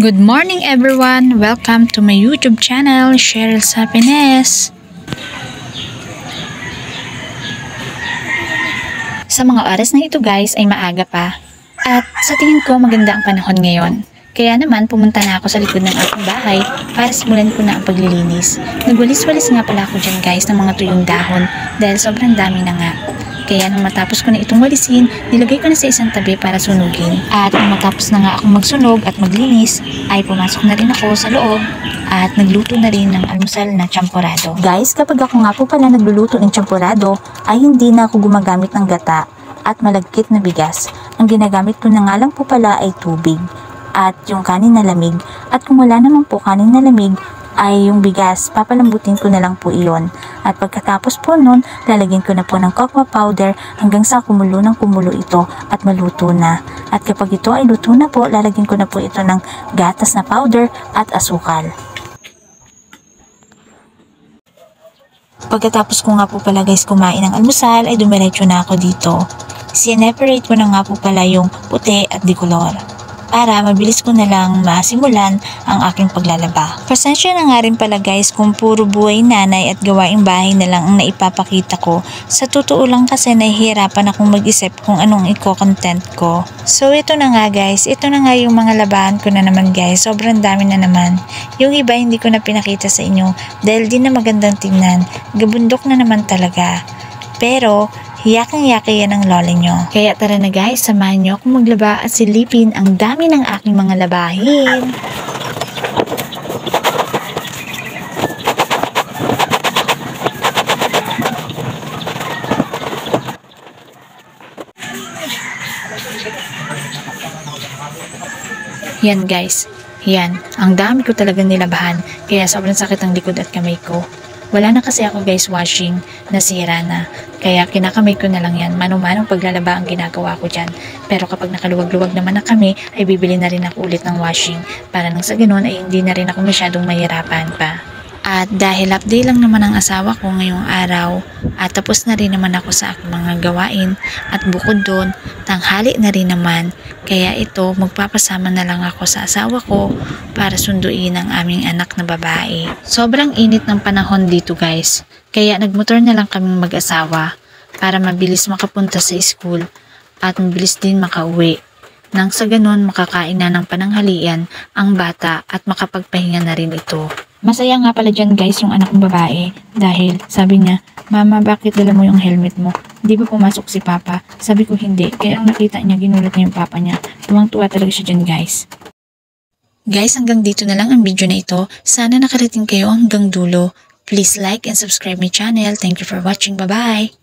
Good morning everyone! Welcome to my YouTube channel, Cheryl's Happiness! Sa mga oras na ito guys ay maaga pa. At sa tingin ko maganda ang panahon ngayon. Kaya naman pumunta na ako sa likod ng aking bahay para simulan ko na ang paglilinis. Nagwalis-walis nga pala ako dyan guys ng mga tuyong dahon dahil sobrang dami na nga. Kaya nung matapos ko na itong walisin, nilagay ko na sa isang tabi para sunugin. At nung matapos na nga akong magsunog at maglinis, ay pumasok na rin ako sa loob at nagluto na rin ng almusal na champorado. Guys, kapag ako nga po pala nagluluto ng champorado, ay hindi na ako gumagamit ng gata at malagkit na bigas. Ang ginagamit ko na nga lang po pala ay tubig at yung kanin na lamig. At kung wala naman po kanin na lamig, ay yung bigas, papalambutin ko na lang po iyon. At pagkatapos po nun, lalagyan ko na po ng cocoa powder hanggang sa kumulo ng kumulo ito at maluto na. At kapag ito ay luto na po, lalagyan ko na po ito ng gatas na powder at asukal. Pagkatapos ko nga po pala guys kumain ng almusal, ay dumiretso na ako dito. Sineparate ko na nga po pala yung puti at dikolor, para mabilis ko na lang masimulan ang aking paglalaba. Pasensya na nga rin pala guys kung puro buhay nanay at gawaing bahay na lang ang naipapakita ko. Sa totoo lang kasi nahihirapan akong mag-isip kung anong i-content ko. So ito na nga guys, ito na nga yung mga labahan ko na naman guys. Sobrang dami na naman. Yung iba hindi ko na pinakita sa inyo dahil di na magandang tingnan. Gabundok na naman talaga. Pero yaking-yaki yan ang lola nyo. Kaya tara na guys, samahan nyo akong maglaba at silipin ang dami ng aking mga labahin. Yan guys, yan. Ang dami ko talagang nilabahan, kaya sobrang sakit ang likod at kamay ko. Wala na kasi ako guys washing, nasira na. Kaya kinakamay ko na lang yan, mano-manong paglalaba ang ginagawa ko dyan. Pero kapag nakaluwag-luwag naman na kami, ay bibili na rin ako ulit ng washing. Para nang sa ganun ay hindi na rin ako masyadong mahirapan pa. At dahil update lang naman ang asawa ko ngayong araw, at tapos na rin naman ako sa aking mga gawain, at bukod doon, tanghali na rin naman. Kaya ito, magpapasama na lang ako sa asawa ko para sunduin ang aming anak na babae. Sobrang init ng panahon dito guys, kaya nagmotor na lang kaming mag-asawa para mabilis makapunta sa school at mabilis din makauwi. Nang sa ganun makakain na ng pananghalian ang bata at makapagpahinga na rin ito. Masaya nga pala dyan guys yung anak ng babae dahil sabi niya, "Mama, bakit dala mo yung helmet mo? Di ba pumasok si Papa?" Sabi ko hindi, kaya ang nakita niya ginulat niya yung Papa niya. Tuwang-tuwa talaga siya dyan guys. Guys, hanggang dito na lang ang video na ito. Sana nakarating kayo hanggang dulo. Please like and subscribe my channel. Thank you for watching. Bye-bye!